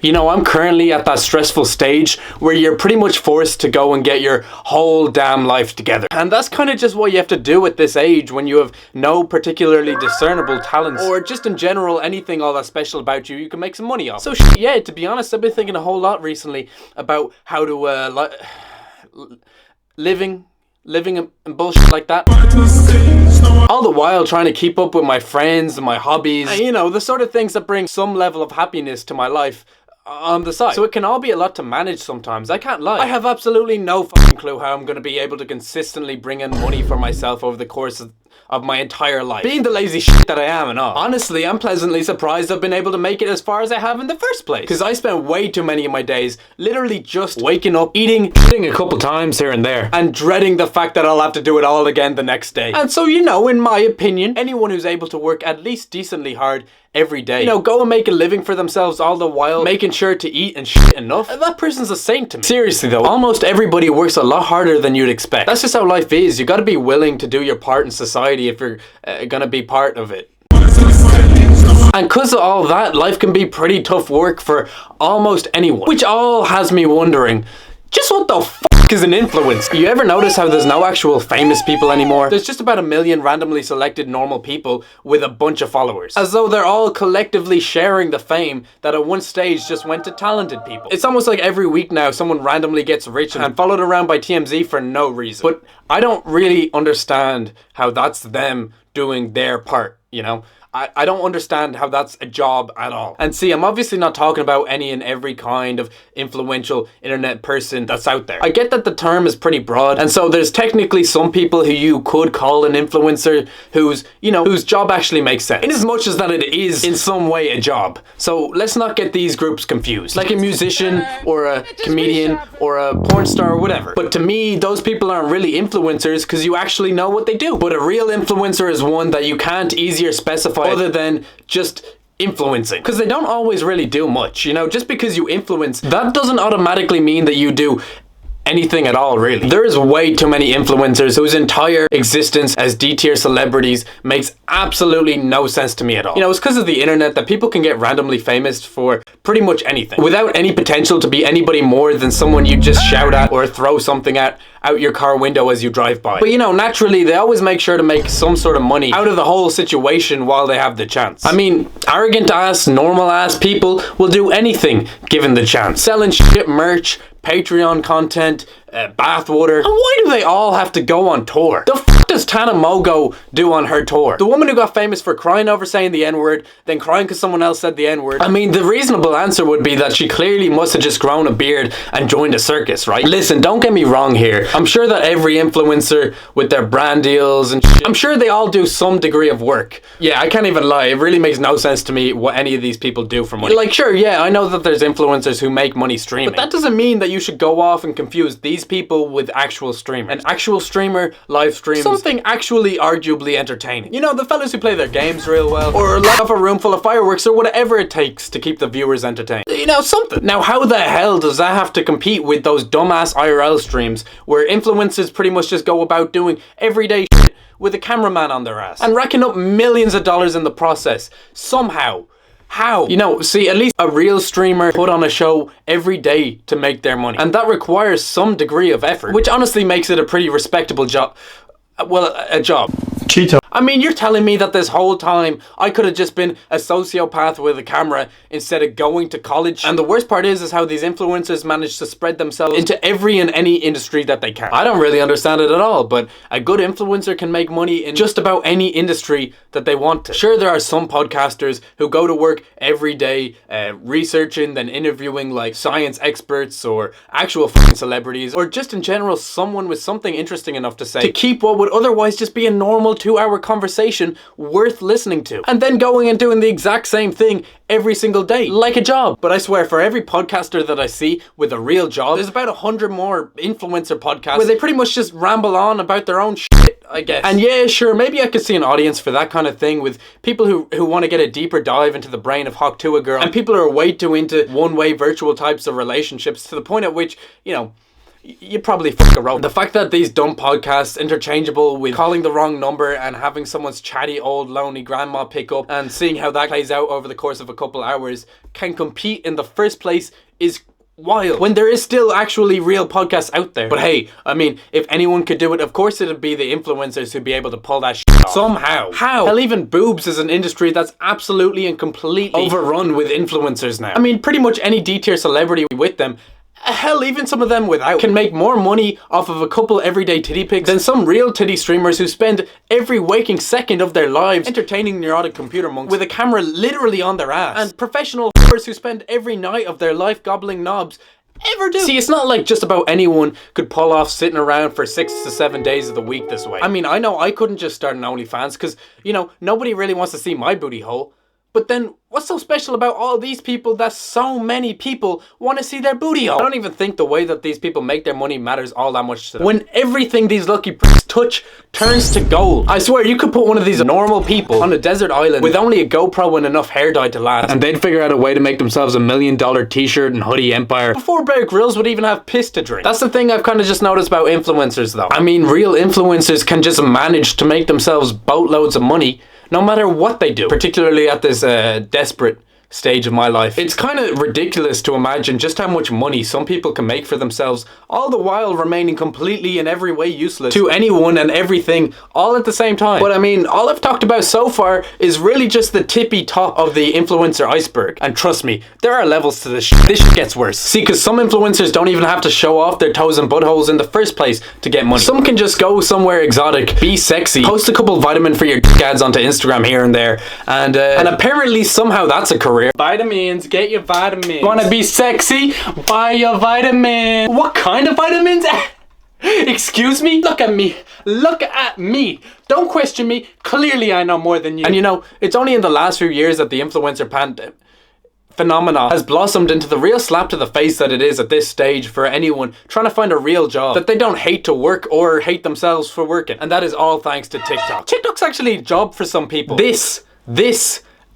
You know, I'm currently at that stressful stage where you're pretty much forced to go and get your whole damn life together. And that's kind of just what you have to do at this age when you have no particularly discernible talents, or just in general anything all that special about you can make some money off. So yeah, to be honest, I've been thinking a whole lot recently about how to living and bullshit like that. All the while trying to keep up with my friends and my hobbies, and, you know, the sort of things that bring some level of happiness to my life on the side. So it can all be a lot to manage sometimes, I can't lie. I have absolutely no fucking clue how I'm going to be able to consistently bring in money for myself over the course of my entire life, being the lazy shit that I am and all. Honestly, I'm pleasantly surprised I've been able to make it as far as I have in the first place, because I spent way too many of my days literally just waking up, eating a couple times here and there, and dreading the fact that I'll have to do it all again the next day. And so, you know, in my opinion, anyone who's able to work at least decently hard every day, you know, go and make a living for themselves all the while making sure to eat and shit enough, that person's a saint to me. Seriously though, almost everybody works a lot harder than you'd expect. That's just how life is. You gotta be willing to do your part in society if you're gonna be part of it. And because of all that, life can be pretty tough work for almost anyone. Which all has me wondering, just what the fuck is an influencer? You ever notice how there's no actual famous people anymore? There's just about 1 million randomly selected normal people with a bunch of followers, as though they're all collectively sharing the fame that at one stage just went to talented people. It's almost like every week now someone randomly gets rich and followed around by TMZ for no reason. But I don't really understand how that's them doing their part, you know? I don't understand how that's a job at all. And see, I'm obviously not talking about any and every kind of influential internet person that's out there. I get that the term is pretty broad, and so there's technically some people who you could call an influencer whose job actually makes sense, in as much as that it is in some way a job. So let's not get these groups confused. Like a musician or a comedian or a porn star or whatever. But to me, those people aren't really influencers because you actually know what they do. But a real influencer is one that you can't easier specify other than just influencing, because they don't always really do much. You know, just because you influence, that doesn't automatically mean that you do anything at all, really. There is way too many influencers whose entire existence as D-tier celebrities makes absolutely no sense to me at all. You know, it's because of the internet that people can get randomly famous for pretty much anything, without any potential to be anybody more than someone you just shout at or throw something at out your car window as you drive by. But you know, naturally, they always make sure to make some sort of money out of the whole situation while they have the chance. I mean, arrogant ass, normal ass people will do anything given the chance. Selling shit merch, Patreon content, bathwater. And why do they all have to go on tour? The fuck does Tana Mogo do on her tour? The woman who got famous for crying over saying the N-word, then crying because someone else said the N-word. I mean, the reasonable answer would be that she clearly must have just grown a beard and joined a circus, right? Listen, don't get me wrong here. I'm sure that every influencer with their brand deals and shit, I'm sure they all do some degree of work. Yeah, I can't even lie. It really makes no sense to me what any of these people do for money. Like, sure, yeah, I know that there's influencers who make money streaming, but that doesn't mean that you should go off and confuse these people with actual streamers. An actual streamer live streams something actually arguably entertaining. You know, the fellas who play their games real well, or light off a room full of fireworks, or whatever it takes to keep the viewers entertained. You know, something. Now, how the hell does that have to compete with those dumbass IRL streams where influencers pretty much just go about doing everyday shit with a cameraman on their ass and racking up millions of dollars in the process somehow? How? You know, see, at least a real streamer put on a show every day to make their money, and that requires some degree of effort, which honestly makes it a pretty respectable job. Well, a job. Cheeto. I mean, you're telling me that this whole time I could have just been a sociopath with a camera instead of going to college? And the worst part is how these influencers manage to spread themselves into every and any industry that they can. I don't really understand it at all, but a good influencer can make money in just about any industry that they want to. Sure, there are some podcasters who go to work every day researching, then interviewing like science experts or actual fucking celebrities, or just in general someone with something interesting enough to say to keep what would otherwise just be a normal 2-hour conversation worth listening to, and then going and doing the exact same thing every single day, like a job. But I swear, for every podcaster that I see with a real job, there's about 100 more influencer podcasts where they pretty much just ramble on about their own shit, I guess. And yeah, sure, maybe I could see an audience for that kind of thing with people who want to get a deeper dive into the brain of Hawk Tuah Girl, and people who are way too into one-way virtual types of relationships to the point at which, you know, you probably fuck a rope. The fact that these dumb podcasts, interchangeable with calling the wrong number and having someone's chatty old lonely grandma pick up and seeing how that plays out over the course of a couple hours, can compete in the first place is wild, when there is still actually real podcasts out there. But hey, I mean, if anyone could do it, of course it'd be the influencers who'd be able to pull that shit off. Somehow. How? Hell, even boobs is an industry that's absolutely and completely overrun with influencers now. I mean, pretty much any D-tier celebrity with them, hell, even some of them without, can make more money off of a couple everyday titty pics than some real titty streamers who spend every waking second of their lives entertaining neurotic computer monks with a camera literally on their ass, and professional whores who spend every night of their life gobbling knobs ever do. See, it's not like just about anyone could pull off sitting around for 6 to 7 days of the week this way. I mean, I know I couldn't just start an OnlyFans because, you know, nobody really wants to see my booty hole. But then, what's so special about all these people that so many people want to see their booty hole? I don't even think the way that these people make their money matters all that much to them, when everything these lucky pricks touch turns to gold. I swear, you could put one of these normal people on a desert island with only a GoPro and enough hair dye to last, and they'd figure out a way to make themselves $1 million t-shirt and hoodie empire before Bear Grylls would even have piss to drink. That's the thing I've kind of just noticed about influencers though. I mean, real influencers can just manage to make themselves boatloads of money no matter what they do, particularly at this desperate stage of my life. It's kind of ridiculous to imagine just how much money some people can make for themselves, all the while remaining completely in every way useless to anyone and everything all at the same time. But I mean, all I've talked about so far is really just the tippy top of the influencer iceberg. And trust me, there are levels to this shit. This shit gets worse. See, because some influencers don't even have to show off their toes and buttholes in the first place to get money. Some can just go somewhere exotic, be sexy, post a couple vitamin for your ads onto Instagram here and there, and apparently somehow that's a career. Vitamins, get your vitamins. Wanna be sexy? Buy your vitamins. What kind of vitamins? Excuse me? Look at me. Look at me. Don't question me. Clearly I know more than you. And you know, it's only in the last few years that the influencer phenomena has blossomed into the real slap to the face that it is at this stage for anyone trying to find a real job that they don't hate to work or hate themselves for working. And that is all thanks to TikTok. TikTok's actually a job for some people. This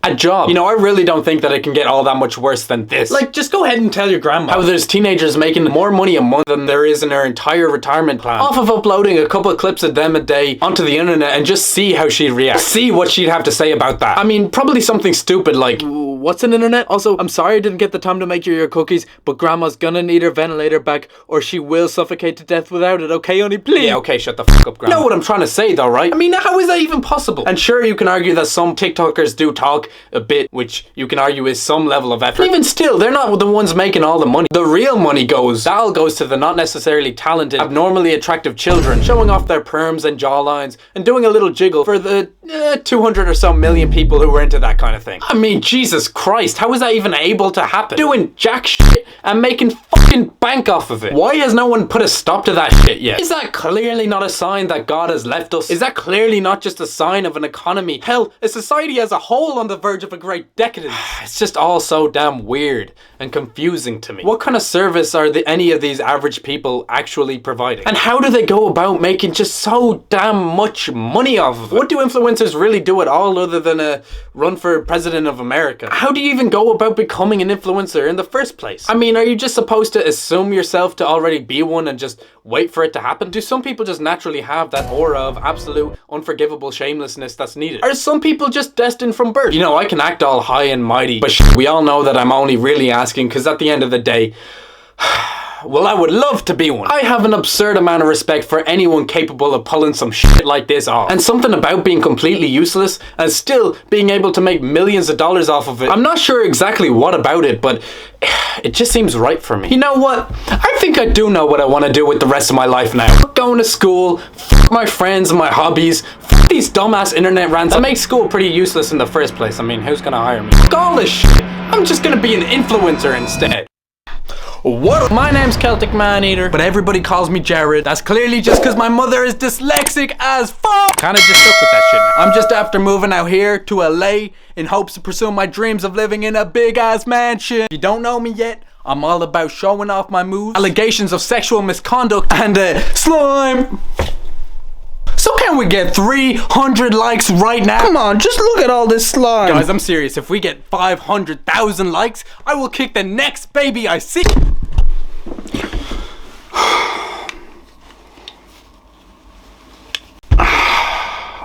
a job. You know, I really don't think that it can get all that much worse than this. Like, just go ahead and tell your grandma how there's teenagers making more money a month than there is in her entire retirement plan off of uploading a couple of clips of them a day onto the internet, and just see how she'd react. See what she'd have to say about that. I mean, probably something stupid like, what's an internet? Also, I'm sorry I didn't get the time to make you your cookies, but grandma's gonna need her ventilator back or she will suffocate to death without it, okay, honey, please? Yeah, okay, shut the fuck up, grandma. You know what I'm trying to say though, right? I mean, how is that even possible? And sure, you can argue that some TikTokers do talk a bit, which you can argue is some level of effort. But even still, they're not the ones making all the money. The real money goes to the not necessarily talented, abnormally attractive children showing off their perms and jawlines and doing a little jiggle for the 200 or so million people who were into that kind of thing. I mean, Jesus Christ, how is that even able to happen? Doing jack shit and making fucking bank off of it. Why has no one put a stop to that shit yet? Is that clearly not a sign that God has left us? Is that clearly not just a sign of an economy, hell, a society as a whole on the verge of a great decadence? It's just all so damn weird and confusing to me. What kind of service are any of these average people actually providing? And how do they go about making just so damn much money off of it? What do influencers really do at all other than run for president of America? How do you even go about becoming an influencer in the first place? I mean, are you just supposed to assume yourself to already be one and just wait for it to happen? Do some people just naturally have that aura of absolute unforgivable shamelessness that's needed? Are some people just destined from birth? You know, I can act all high and mighty, but we all know that I'm only really asking because at the end of the day, well, I would love to be one. I have an absurd amount of respect for anyone capable of pulling some shit like this off. And something about being completely useless and still being able to make millions of dollars off of it. I'm not sure exactly what about it, but it just seems right for me. You know what? I think I do know what I want to do with the rest of my life now. Fuck going to school, fuck my friends and my hobbies, fuck these dumbass internet rants that make school pretty useless in the first place. I mean, who's gonna hire me? Fuck all this shit. I'm just gonna be an influencer instead. What up? My name's Celtic Maneater, but everybody calls me Jared. That's clearly just because my mother is dyslexic as fuck. Kinda just stuck with that shit now. I'm just after moving out here to LA in hopes of pursuing my dreams of living in a big ass mansion. If you don't know me yet, I'm all about showing off my moves, allegations of sexual misconduct, and slime. So can we get 300 likes right now? Come on, just look at all this slime. Guys, I'm serious. If we get 500,000 likes, I will kick the next baby I see.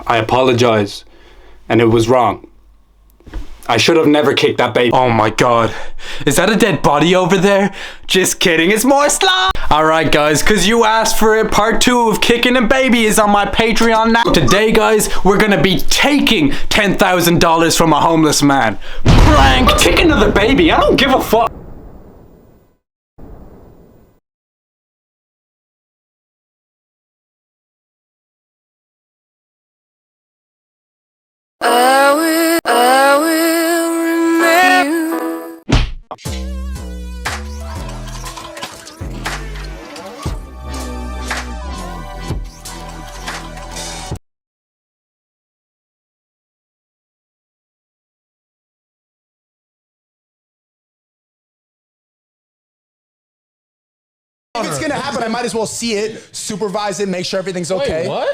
I apologize. And it was wrong. I should have never kicked that baby. Oh my god. Is that a dead body over there? Just kidding, it's more slime! Alright guys, cause you asked for it, part 2 of Kicking a Baby is on my Patreon now. Today guys, we're gonna be taking $10,000 from a homeless man. Prank! Kicking to the baby, I don't give a fuck. I will remember you. If it's gonna happen, I might as well see it, supervise it, make sure everything's okay. Wait, what?